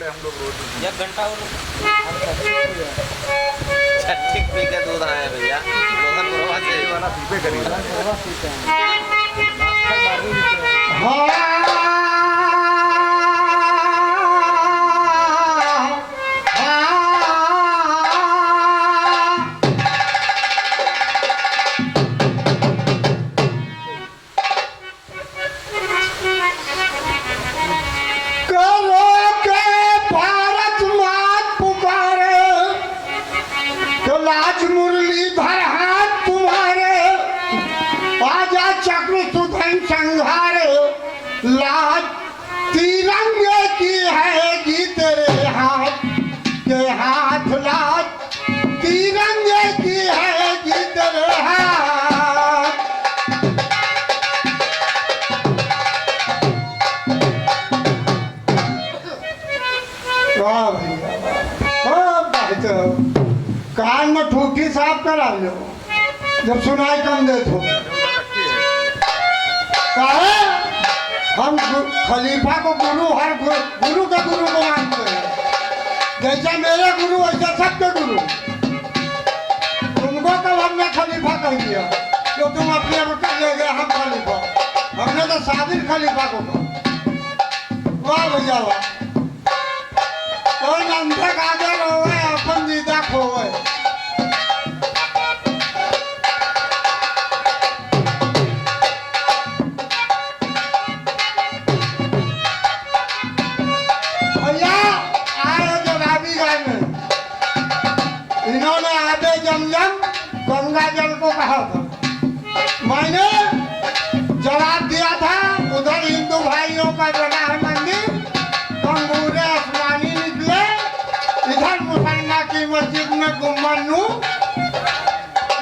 हम लोग रोज 1 घंटा और छठी पी के दूध आए भैया लोगन को से वाला पीपे करेगा। लाज मुरलीधर हाथ तुम्हारे, आजा चक्र सुधन संहारे, लाज तिरंगे की है तेरे हाथ के हाथ, लाज तिरंगे की है तेरे हाथ। वाह भैया वाह, कान में ठूठी साफ करा लो जब सुनाई कम दे तो। कहे हम खलीफा को गुरु, हर गुरु के गुरु को मानते हैं। जैसे मेरे गुरु वैसे सबके गुरु। तुमको कब हमने खलीफा कह दिया तो तुम अपने को कर ले गए हम खलीफा? हमने तो साबिर खलीफा को कहा। वाह भैया वाह, कोई नंदे काजर हो गए अपन दीदा खो गए। भैया आए जवाबी गाने, इन्होंने आधे जमजम गंगा जल को कहा था। मैंने जवाब दिया था उधर हिंदू भाइयों का बना है मंदिर, कंगूरे आसमानी निकले, इधर मुसलमान की मस्जिद में गुम्बद।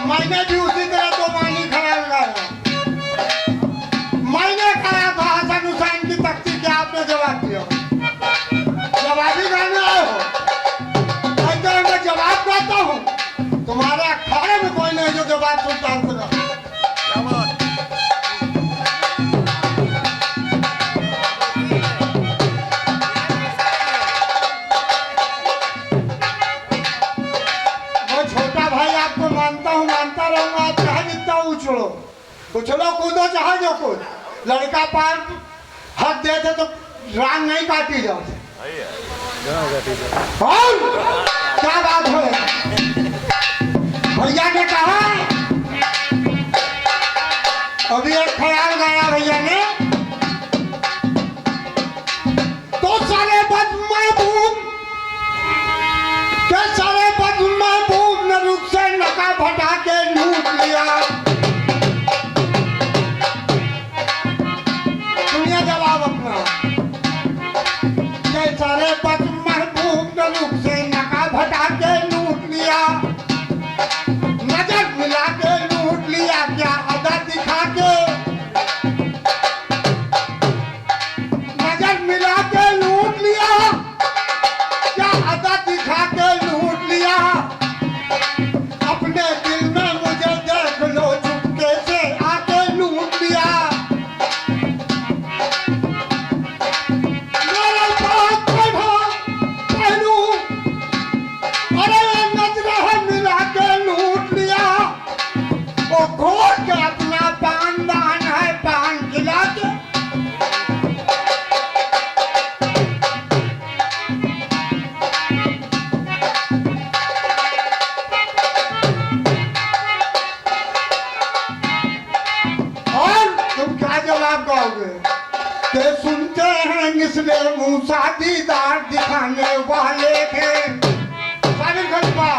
मैंने भी उसी तरह दो मानी ख्याल लगाया। मैंने कहा था हसन हुसैन की तख्ती क्या आपने जवाब दिया? जवाबी गाने आए हो, ऐसे मैं जवाब देता हूँ। तुम्हारे अखाड़े में कोई नहीं जो जवाब सुनता हूँ। मानता रहूंगा, आप चाहे जितना उछलो कूदो चाहे जो कुछ। लड़का पार हक देते तो रान नहीं काटी जाते। और क्या बात है भैया ने कहा, अभी एक ख्याल गाया भैया ने, तो सारे बद महबूब के सारे बद महबूब ने रुख से नका फटा के लूट लिया। सुनिए जवाब अपना, के सारे बद महबूब ने रुख से नका फटा के लूट लिया। नजर मिला के लूट लिया, क्या अदा दिखा के, नजर मिला के लूट लिया, क्या अदा दिखा के लूट लिया। अपने दिल में मुझे देख लो, चुपके से आके लूट लिया। मेरे बात पहनू, अरे नजरें मिला के लूट लिया। वो घोट के अपना पान दान है पान खिला के। जवाब गाओगे के सुनते हैं मिसले मूसा दीदार दिखाने वाले थे। साबिर खलीफा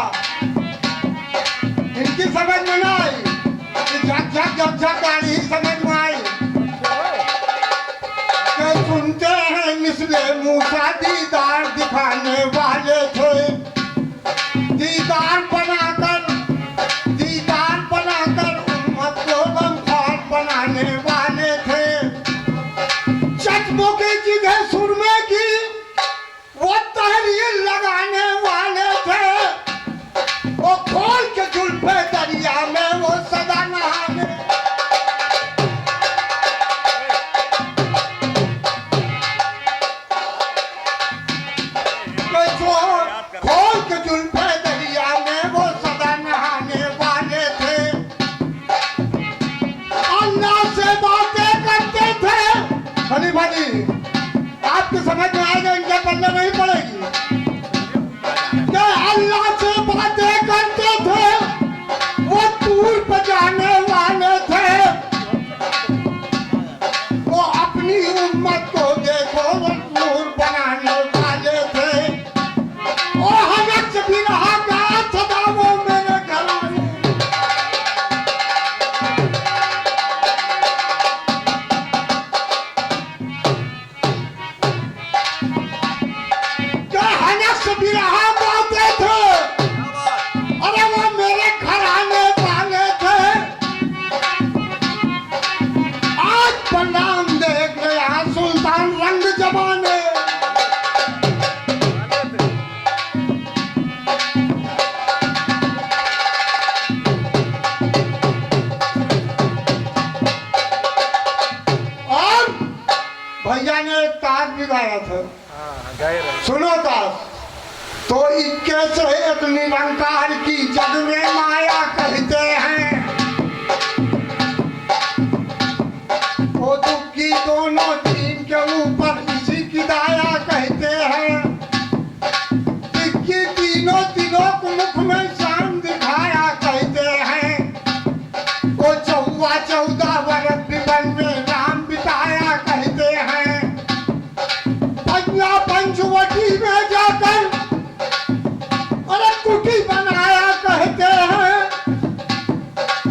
इनकी समझ में ना आई, झक गाड़ी समझ में आई। के सुनते हैं मिसले मूसा दीदार दिखाने वाले थे। दीदार बनाकर उम्मत को गमख्वार बनाने वाले थे। चश्मों की जगह सुरमे की वो तहरीर लगाने वाले थे। वो खोल के जुल्फे दरिया में वो सदा नहाने। बोलने नहीं पड़ेगी। क्या अल्लाह से बातें करते थे, वो दूर पर जाने वाले थे। वो अपनी उम्मत को देखो रसूल बनाने वाले थे। वो हजरत भी रहा गया सदा वो मेरे घराने। क्या हजरत भी रहा गाते थे, अरे वो मेरे घराने वाले थे। आज परिणाम देख रहा सुल्तान रंग जमाने। और भैया ने एक ताज भी गाया था, सुनो ताज। तो इक्के से एक निरंकार की जग में माया कहते हैं। वो दुख की दोनों तीन के ऊपर इसी की दाया कहते हैं। इक्की तीनों तीनों को मुख में शाम दिखाया कहते हैं। वो 14 वर्ष विवन में राम बिताया कहते हैं। पंजा पंचवटी में जाकर अरे कुटी बनाया कहते हैं।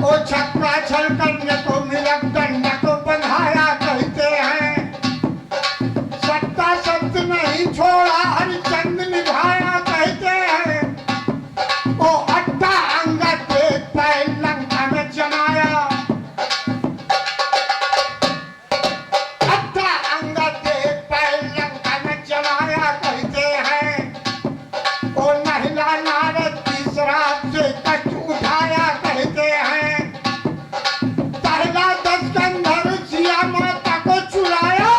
वो छक्का छल करने को मिलक डंडा को बंधाया कहते हैं। सत्ता सत्य नहीं छोड़ा हरिचंद निभाया कहते हैं। वो अट्टा अंगद एक पैर लंका में जमाया। अट्टा अंगद एक पैर लंका में जमाया कहते हैं। वो महिला नारद की शराब से कष्ट उठाया कहते हैं। पहला 10 कंधर सिया माता को चुराया।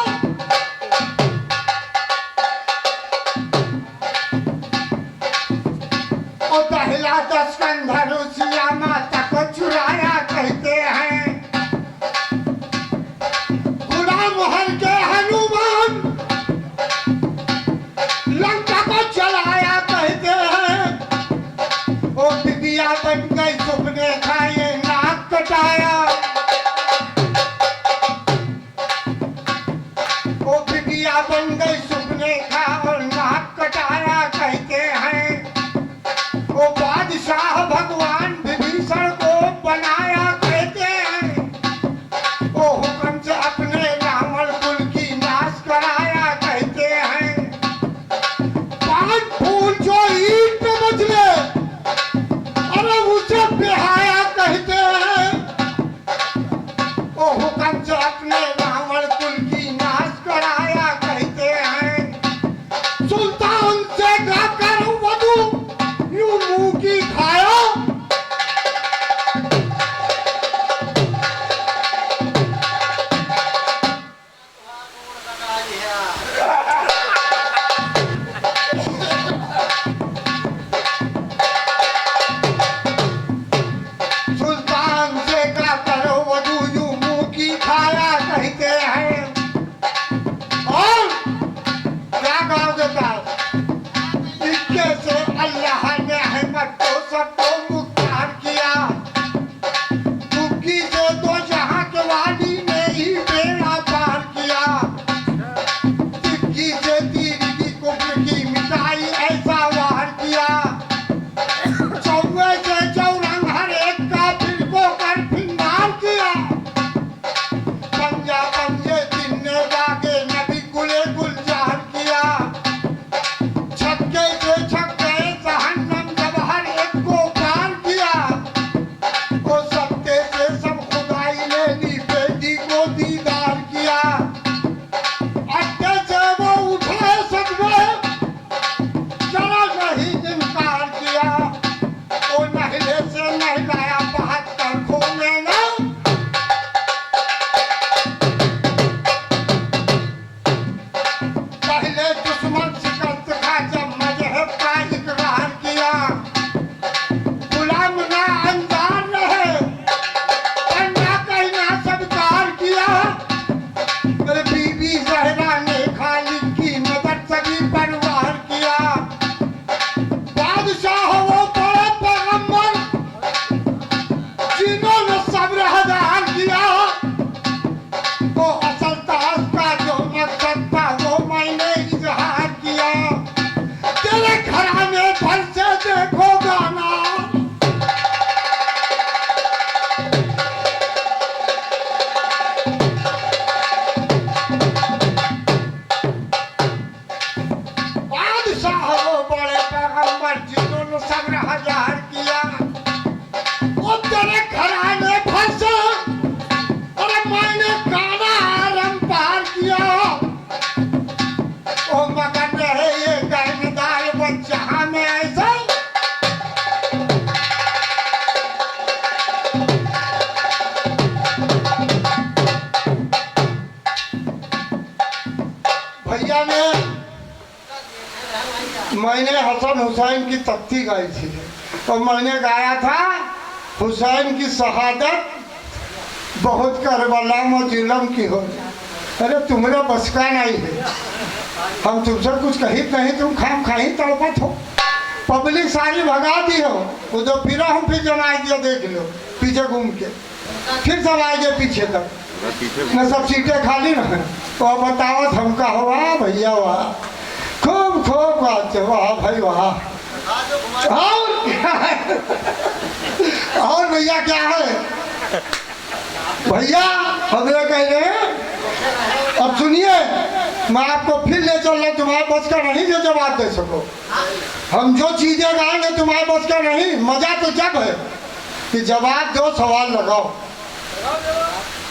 सब्र हजार किया, वो तेरे घराने फंसे, अरे मैंने काना आरम पार किया। ओ मगर रहे ये गैरदार बच्चा में ऐसा, भैया ने मैंने हसन हुसैन की तख्ती गाई थी और मैंने गाया था हुसैन की शहादत बहुत करबला में जुल्म की हो। अरे तुम्हारा बस का नहीं है, हम तुमसे कुछ कहीं नहीं, तुम खाम खाही तड़पत हो, पब्लिक सारी भगा दी हो, वो तो फिर हम फिर जमा दिया, देख लो पीछे घूम के फिर सब आ गए पीछे तक न, सब सीटें खाली रहे। तो बताओ हमका हो, वाह भैया वाह, खूब खूब बात है, वाह भाई वाह। और भैया क्या है भैया, हमें कह रहे हैं अब सुनिए, मैं आपको फिर ले चल रहा, तुम्हारे बस का नहीं जो जवाब दे सको। हम जो चीजें गाएंगे तुम्हारे बस का नहीं। मजा तो जब है कि जवाब दो, सवाल लगाओ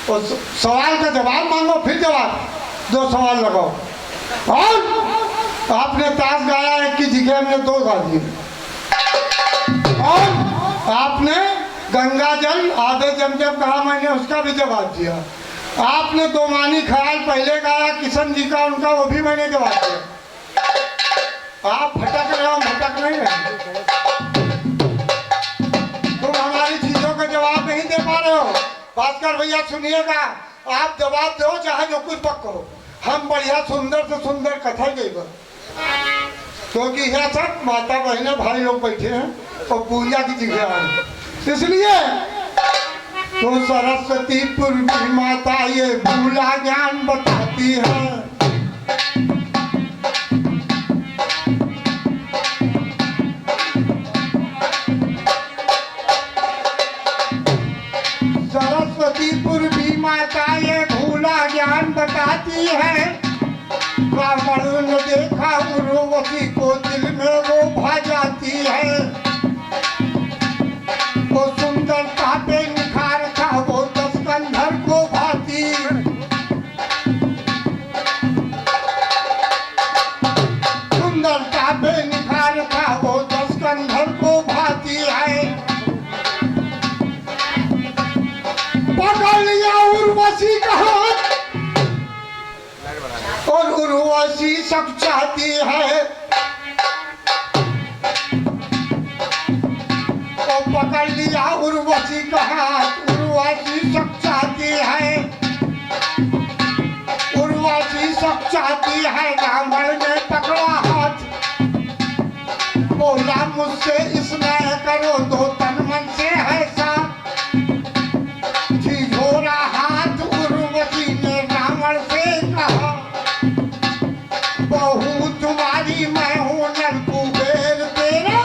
और सवाल का जवाब मांगो, फिर जवाब दो, सवाल लगाओ। और आपने ताश गाया एक की जगह हमने दो गा दिए, और आपने गंगा जल आधे जमजम कहा, मैंने उसका भी जवाब दिया। आपने दो मानी ख्याल पहले गाया किशन जी का, उनका वो भी मैंने जवाब दिया। आप भटक रहे हो, भटक नहीं रहे, तुम हमारी चीजों का जवाब नहीं दे पा रहे हो। भास्कर भैया सुनिएगा, आप जवाब दो चाहे जो कुछ पक करो, हम बढ़िया सुंदर से सुंदर कथा देगा, क्योंकि यहाँ सब माता बहने भाई लोग बैठे हैं और पूजा की जगह आए, इसलिए तो सरस्वती पूर्वी माता ये भूला ज्ञान बताती है। सरस्वती पूर्वी माता ये भूला ज्ञान बताती है। ब्राह्मण ने देखा उर्वशी को, दिल में वो भा जाती है। वो सुंदरता पे निखार था, वो दस कंधर को भाती। सुंदरता पे निखार था, वो दस कंधर को भाती है। पकड़ लिया उर्वशी का हाथ और उर्वशी सब चाहती है। पकड़ लिया उर्वशी का हाथ, उर्वशी सब चाहती है। उर्वशी सब चाहती है, ब्राह्मण ने पकड़ा हाथ, बोला मुझसे स्नेह करो, दो तन मन से है साथ। झिझोरा हाथ उर्वशी ने ब्राह्मण से कहा, बहू तुम्हारी मैं हूँ नलकुबेर तेरा।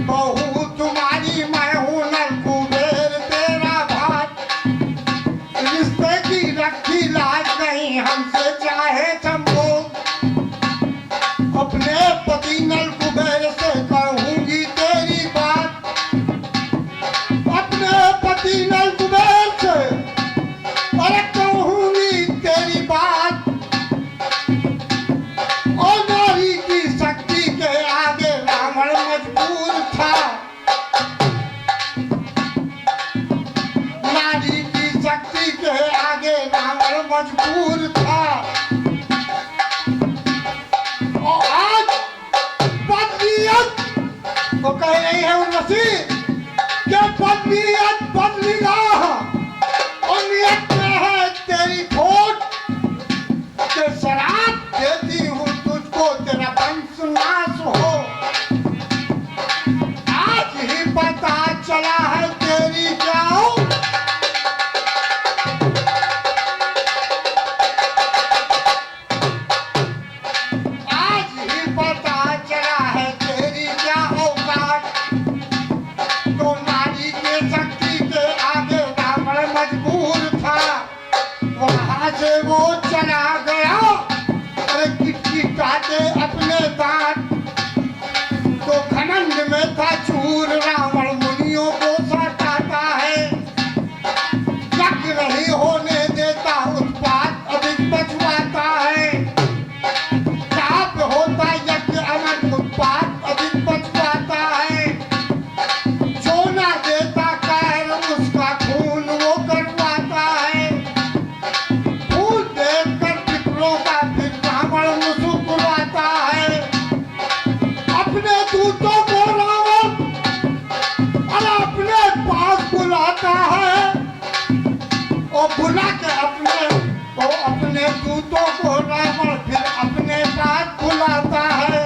बहू तुम्हारी मैं हूँ नलकुबेर तेरा भात। रिश्ते की रखी लाज नहीं, हमसे चाहे चंबो। अपने पति नलकुबेर से कहूंगी तेरी बात। अपने पति नलकुबेर से अरे कहूंगी तेरी बात। और नारी की शक्ति के आगे ब्राह्मण मजबूर था। नारी की शक्ति के आगे ब्राह्मण मजबूर था। और आज बदलियत वो कह रही है उर्वशी कि बदलियत बदलेगा और नियत में है तेरी खोट के शराब देती हूँ तुझको, तेरा वंश नाश हो। आज ही पता चला है तेरी क्या हो। आज ही पता चला है तेरी क्या औकात। तो नारी के शक्ति के आगे ब्राह्मण मजबूर था। वहां से वो चला गया। अरे अपने दूतों को रावण फिर अपने साथ बुलाता है।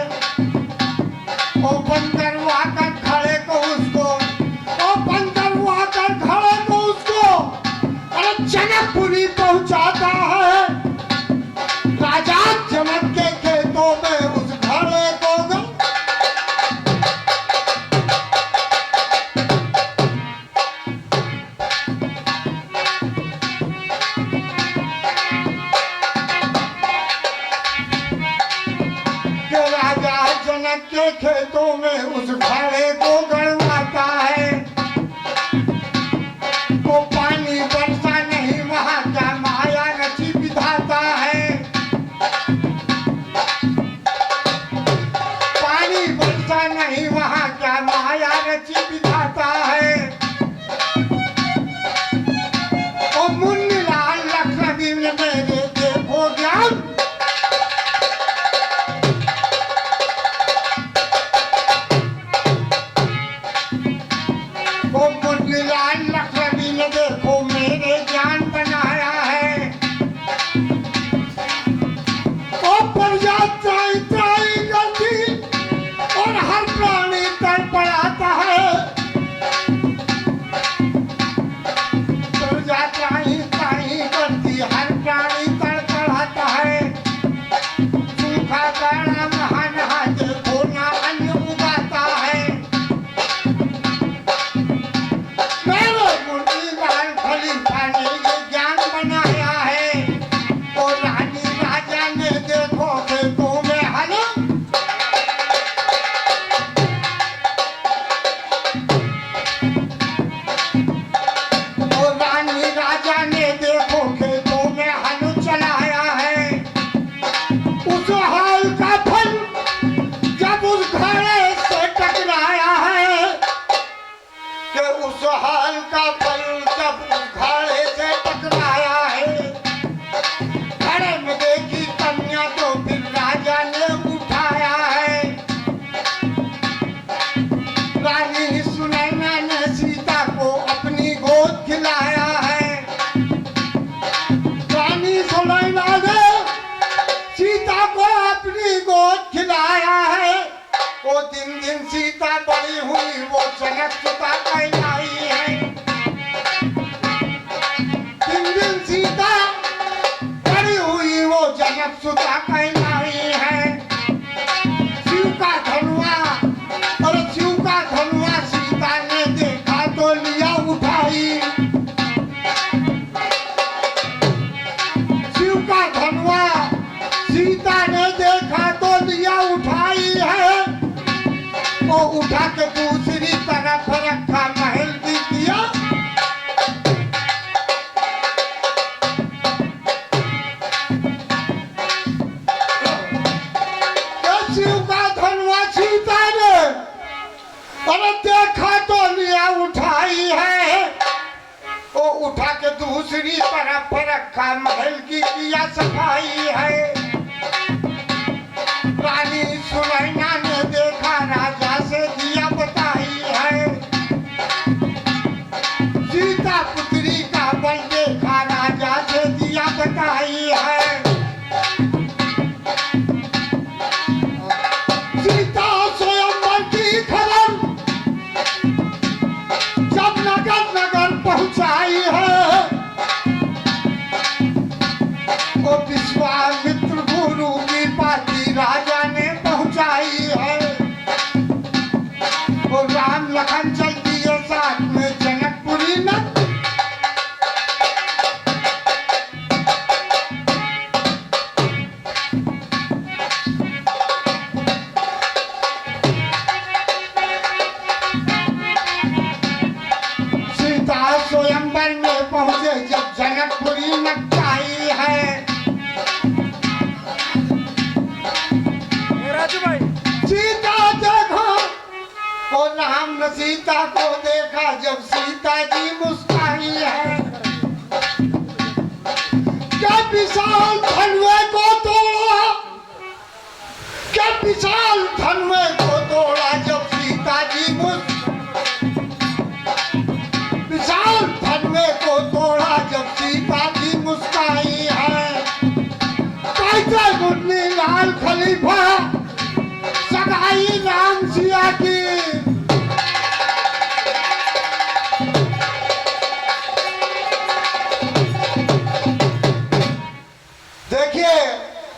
वो बंद करवा कर खड़े को उसको, वो बंद करवा कर खड़े को उसको अरे जनकपुरी पहुंचाता है। राजा जनक के खेतों में उस घड़े को के खेतों में उस घड़े को गड़वाता है। वो पानी बरसा नहीं वहां क्या माया रची विधाता है। पानी बरसा नहीं वहां क्या माया रची विधाता है। और मुन्नीलाल लखनवी में मेरे देखो ज्ञान देखो मेरे ज्ञान बनाया है। ओ प्रजा त्राई त्राई करती और हर प्राणी तड़पड़ाता है। प्रजा त्राई त्राई करती हर प्राणी तड़पड़ाता है। सूखा काड़ा नहा नहा देखो ना अन्न उगाता है। खलीफा ने ये ज्ञान बनाया है। और रानी राजा ने देखो खेतों में हल। और रानी राजा ने देखो खेतों में हल चलाया है। उस हाल का फल जब उस घड़े से टकराया है कि उस हाल का फल जब उस घड़े से टकराया है। घड़े में देखी कन्या तो फिर राजा ने उठाया है। रानी सुनैना ने सीता को अपनी गोद खिलाया है। रानी सुनैना ने सीता को अपनी गोद खिलाया है। वो दिन सीता बड़ी हुई वो जनक सुता कहलाई है। दिन सीता बड़ी हुई वो जनक सुता कहलाई है। शिव का धनुआ और शिव का धनुआ सीता ने देखा तो लिया उठाई। शिव का धनुआ सीता ने देखा तो लिया उठाई है। वो उठा के दूसरी तरफ रखा महल भी दिया। शिव का धनुआ सीता ने अरे देखा तो लिया उठाई है। वो उठा के दूसरी तरफ रखा महल की किया सफाई है। रानी सुनैना ने देखा राजा से दिया बताई है। सीता पुत्री का बल देखा राजा से दिया बताई है। सीता स्वयंवर की खबर जब नगर नगर पहुंचाई है। वो विश्वामित्र गुरु की पाती राजा ने पहुंचाई है। वो राम लखन चल दिए साथ में जनकपुरी में। सीता स्वयंवर में पहुंचे जब जनकपुरी में आई है। सीता देखो और राम ने सीता को देखा जब सीता जी मुस्कुराई है। क्या विशाल धनुए को तोड़ा, क्या विशाल धनुए को तोड़ा जब सीता जी विशाल धनुए को तोड़ा जब सीता जी मुस्कुराई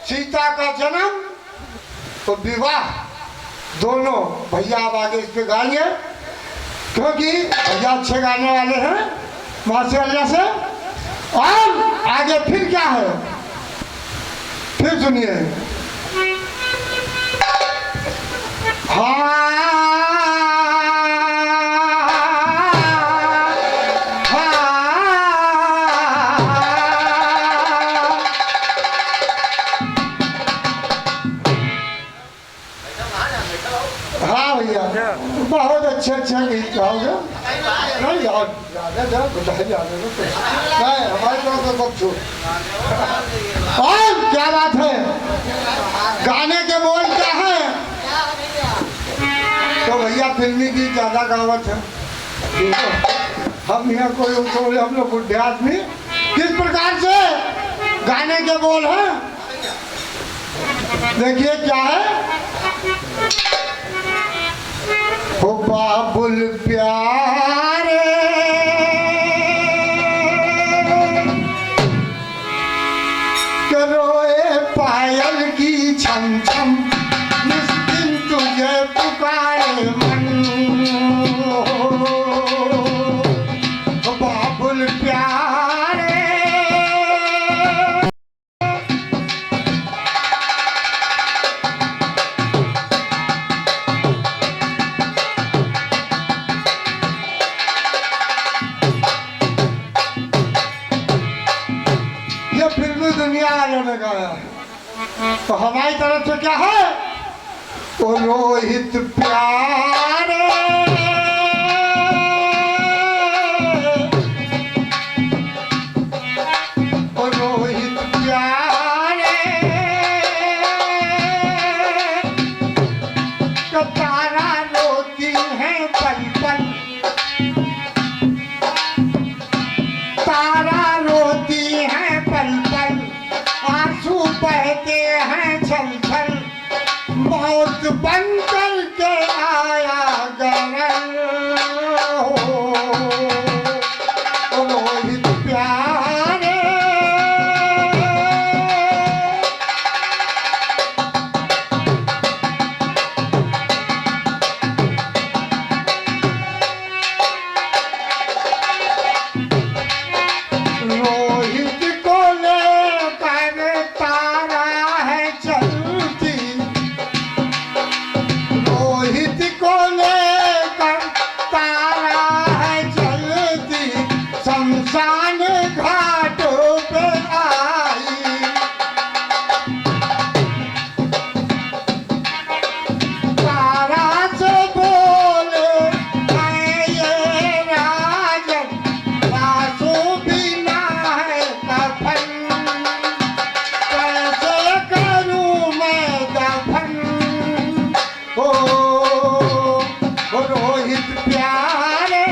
सीता का जन्म तो विवाह, दोनों भैया आप आगे इस पे गाएंगे क्योंकि भैया अच्छे गाने वाले हैं माशाअल्लाह से। और आगे फिर क्या है, फिर सुनिए। हाँ भैया बहुत अच्छे अच्छे गीत गाओगे। नहीं यार हमारे तो सब छूट। और क्या बात है, गाने के बोल क्या है? तो भैया फिल्मी गीत ज्यादा गावत है। हम यहाँ कोई तो हम लोग बुढ़े आदमी किस प्रकार से गाने के बोल हैं, देखिए क्या है। ओ बाबुल प्यारे करोए पायल की छम छम, इस दिन तुझे पुकारे मन। ओ बाबुल प्यारे फिल्मी दुनिया वालों ने गाया, तो हमारी तरफ से क्या है? ओ रोहित प्यारे ओ रोहित प्यारे तो तारा रोती है पल पल, तारा रोती है पल पल, आंसू बहते हैं छल छल, मौत बन कर के आया गरल। ओ रोहित प्यारे रोहित को लेकर तारा है चलती, रोहित को लेकर तारा है चलती, शमशान घाटों पे आई। तारा से बोले मैं ये राजन, आंसू बिना है कफन, कैसे करूं मैं दफन। ओ रोहित प्यारे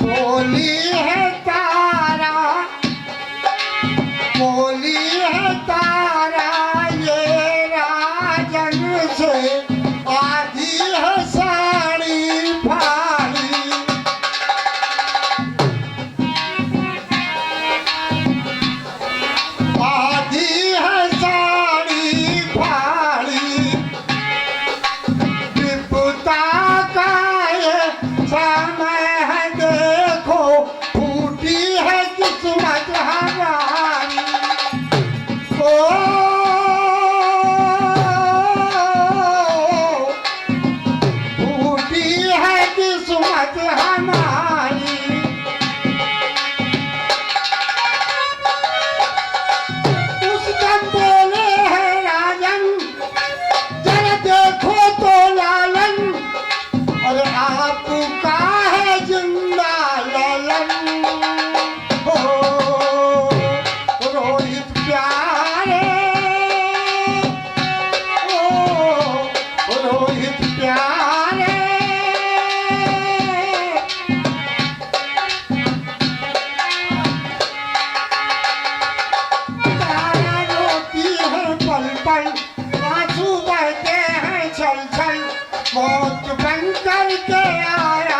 बोली है तारा, बोली है तारा ये राजन से, आधी है साड़ी फाड़ी। आधी है साड़ी फाड़ी, विपदा का ये समय है देखो मौत बन करके आया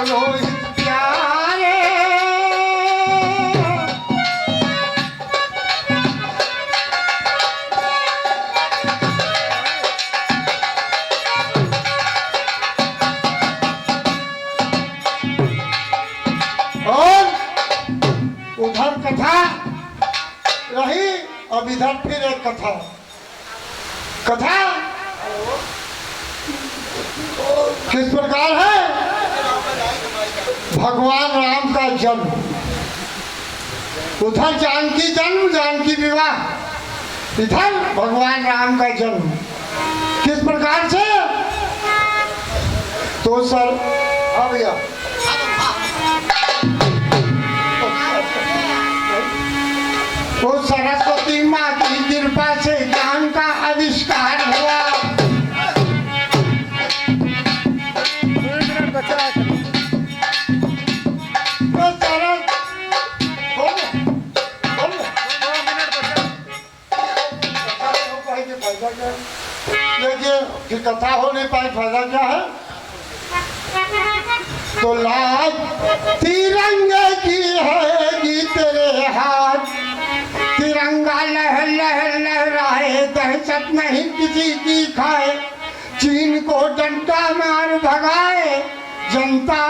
रोहित प्यारे। और उधर कथा रही, अब इधर फिर एक कथा। कथा किस प्रकार है? भगवान राम का जन्म, उधर जानकी जन्म, जानकी विवाह, इधर भगवान राम का जन्म। किस प्रकार से? तो सर हाँ भैया, तो सरस्वती माँ की कृपा से ज्ञान का आविष्कार हुआ। तो देखिए कथा हो नहीं पाई, फायदा क्या है? तो लाज तिरंगे की है तेरे हाथ, तिरंगा लहर लहर लहराए, दहशत नहीं किसी की खाए, चीन को डंडा मार भगाए, जनता